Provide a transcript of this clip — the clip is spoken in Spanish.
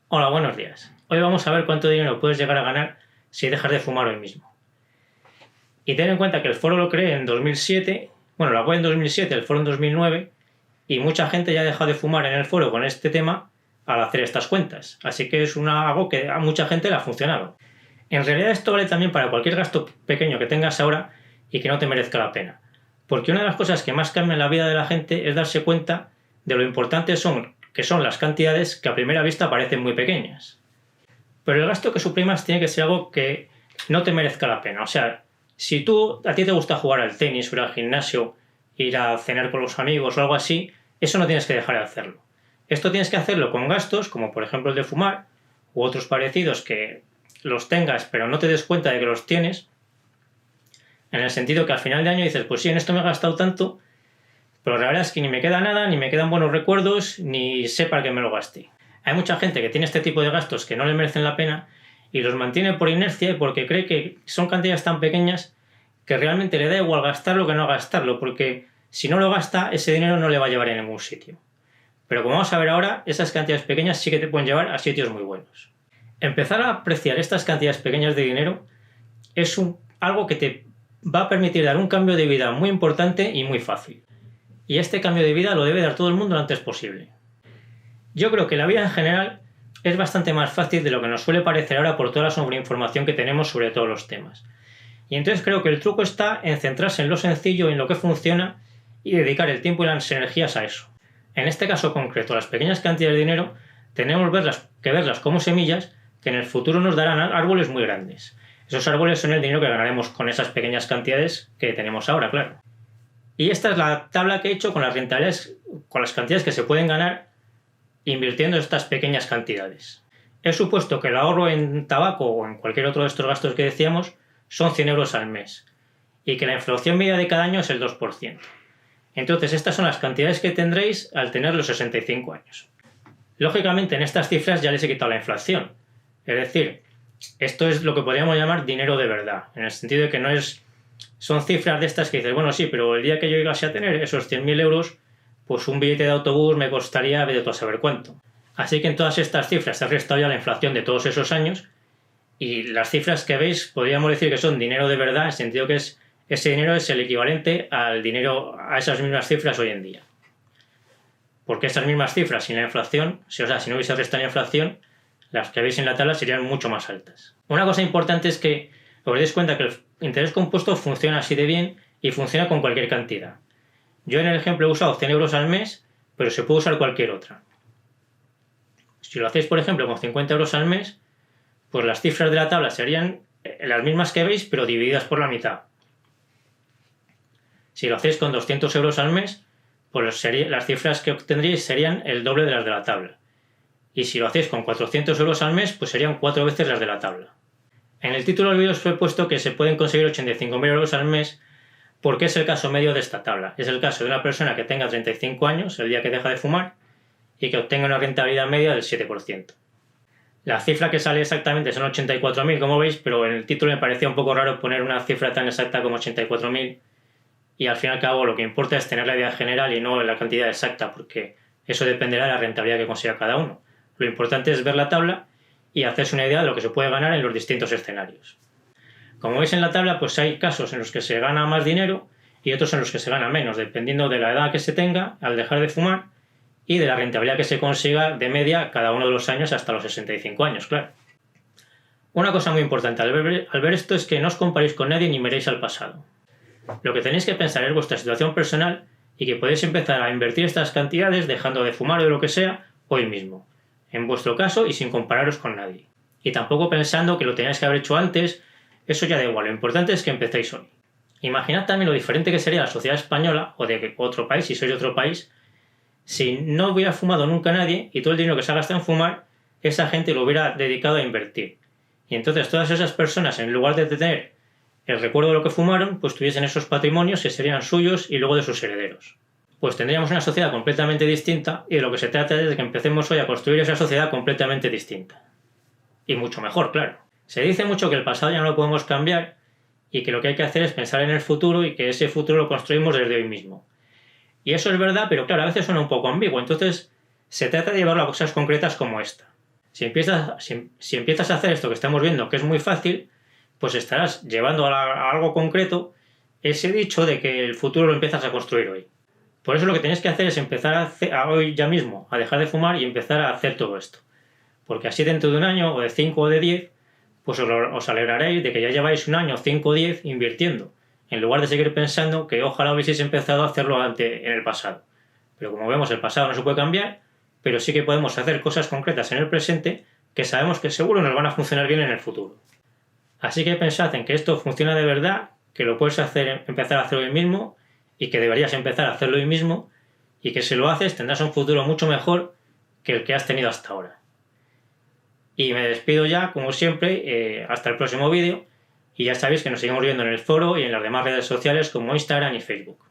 Hola, buenos días. Hoy vamos a ver cuánto dinero puedes llegar a ganar si dejas de fumar hoy mismo. Y ten en cuenta que el foro lo creé en 2007, bueno, la web en 2007, el foro en 2009, y mucha gente ya ha dejado de fumar en el foro con este tema al hacer estas cuentas. Así que es algo que a mucha gente le ha funcionado. En realidad esto vale también para cualquier gasto pequeño que tengas ahora y que no te merezca la pena. Porque una de las cosas que más cambian la vida de la gente es darse cuenta de lo importante que son las cantidades que a primera vista parecen muy pequeñas. Pero el gasto que suprimas tiene que ser algo que no te merezca la pena. O sea, si a ti te gusta jugar al tenis o ir al gimnasio, ir a cenar con los amigos o algo así, eso no tienes que dejar de hacerlo. Esto tienes que hacerlo con gastos, como por ejemplo el de fumar, u otros parecidos que los tengas pero no te des cuenta de que los tienes, en el sentido que al final de año dices, pues sí, en esto me he gastado tanto, pero la verdad es que ni me queda nada, ni me quedan buenos recuerdos, ni sé para qué me lo gasté. Hay mucha gente que tiene este tipo de gastos que no le merecen la pena y los mantiene por inercia y porque cree que son cantidades tan pequeñas que realmente le da igual gastarlo que no gastarlo, porque si no lo gasta, ese dinero no le va a llevar a ningún sitio. Pero como vamos a ver ahora, esas cantidades pequeñas sí que te pueden llevar a sitios muy buenos. Empezar a apreciar estas cantidades pequeñas de dinero es algo que te va a permitir dar un cambio de vida muy importante y muy fácil. Y este cambio de vida lo debe dar todo el mundo lo antes posible. Yo creo que la vida en general es bastante más fácil de lo que nos suele parecer ahora por toda la sobreinformación que tenemos sobre todos los temas. Y entonces creo que el truco está en centrarse en lo sencillo, en lo que funciona y dedicar el tiempo y las energías a eso. En este caso concreto, las pequeñas cantidades de dinero tenemos que verlas como semillas que en el futuro nos darán árboles muy grandes. Esos árboles son el dinero que ganaremos con esas pequeñas cantidades que tenemos ahora, claro. Y esta es la tabla que he hecho con las rentabilidades, con las cantidades que se pueden ganar invirtiendo estas pequeñas cantidades. He supuesto que el ahorro en tabaco o en cualquier otro de estos gastos que decíamos son 100 euros al mes y que la inflación media de cada año es el 2%. Entonces estas son las cantidades que tendréis al tener los 65 años. Lógicamente en estas cifras ya les he quitado la inflación. Es decir, esto es lo que podríamos llamar dinero de verdad, en el sentido de que no son cifras de estas que dices, bueno, sí, pero el día que yo llegase a tener esos 100.000 euros, pues un billete de autobús me costaría vete tú a saber cuánto. Así que en todas estas cifras se ha restado ya la inflación de todos esos años y las cifras que veis podríamos decir que son dinero de verdad, en el sentido que ese dinero es el equivalente al dinero a esas mismas cifras hoy en día. Porque esas mismas cifras sin la inflación, si no hubiese restado la inflación, las que veis en la tabla serían mucho más altas. Una cosa importante es que os deis cuenta que el interés compuesto funciona así de bien y funciona con cualquier cantidad. Yo en el ejemplo he usado 100 euros al mes, pero se puede usar cualquier otra. Si lo hacéis, por ejemplo, con 50 euros al mes, pues las cifras de la tabla serían las mismas que veis, pero divididas por la mitad. Si lo hacéis con 200 euros al mes, pues las cifras que obtendríais serían el doble de las de la tabla. Y si lo hacéis con 400 euros al mes, pues serían 4 veces las de la tabla. En el título del vídeo os he puesto que se pueden conseguir 85.000 euros al mes porque es el caso medio de esta tabla. Es el caso de una persona que tenga 35 años el día que deja de fumar y que obtenga una rentabilidad media del 7%. La cifra que sale exactamente son 84.000, como veis, pero en el título me parecía un poco raro poner una cifra tan exacta como 84.000 y al fin y al cabo lo que importa es tener la idea general y no la cantidad exacta, porque eso dependerá de la rentabilidad que consiga cada uno. Lo importante es ver la tabla y hacerse una idea de lo que se puede ganar en los distintos escenarios. Como veis en la tabla, pues hay casos en los que se gana más dinero y otros en los que se gana menos, dependiendo de la edad que se tenga al dejar de fumar y de la rentabilidad que se consiga de media cada uno de los años hasta los 65 años, claro. Una cosa muy importante al ver esto es que no os comparéis con nadie ni miréis al pasado. Lo que tenéis que pensar es vuestra situación personal y que podéis empezar a invertir estas cantidades dejando de fumar o de lo que sea hoy mismo, en vuestro caso y sin compararos con nadie. Y tampoco pensando que lo teníais que haber hecho antes, eso ya da igual, lo importante es que empecéis hoy. Imaginad también lo diferente que sería la sociedad española o de otro país, si sois de otro país, si no hubiera fumado nunca nadie y todo el dinero que se ha gastado en fumar, esa gente lo hubiera dedicado a invertir. Y entonces todas esas personas, en lugar de tener el recuerdo de lo que fumaron, pues tuviesen esos patrimonios que serían suyos y luego de sus herederos. Pues tendríamos una sociedad completamente distinta y de lo que se trata es de que empecemos hoy a construir esa sociedad completamente distinta. Y mucho mejor, claro. Se dice mucho que el pasado ya no lo podemos cambiar y que lo que hay que hacer es pensar en el futuro y que ese futuro lo construimos desde hoy mismo. Y eso es verdad, pero claro, a veces suena un poco ambiguo, entonces se trata de llevarlo a cosas concretas como esta. Si empiezas a hacer esto que estamos viendo, que es muy fácil, pues estarás llevando a algo concreto ese dicho de que el futuro lo empiezas a construir hoy. Por eso lo que tenéis que hacer es empezar a hoy ya mismo a dejar de fumar y empezar a hacer todo esto. Porque así dentro de un año, o de 5 o de 10, pues os alegraréis de que ya lleváis un año, 5 o 10, invirtiendo, en lugar de seguir pensando que ojalá hubieseis empezado a hacerlo antes en el pasado. Pero como vemos, el pasado no se puede cambiar, pero sí que podemos hacer cosas concretas en el presente que sabemos que seguro nos van a funcionar bien en el futuro. Así que pensad en que esto funciona de verdad, que lo puedes empezar a hacer hoy mismo y que deberías empezar a hacerlo hoy mismo y que si lo haces tendrás un futuro mucho mejor que el que has tenido hasta ahora. Y me despido ya, como siempre, hasta el próximo vídeo y ya sabéis que nos seguimos viendo en el foro y en las demás redes sociales como Instagram y Facebook.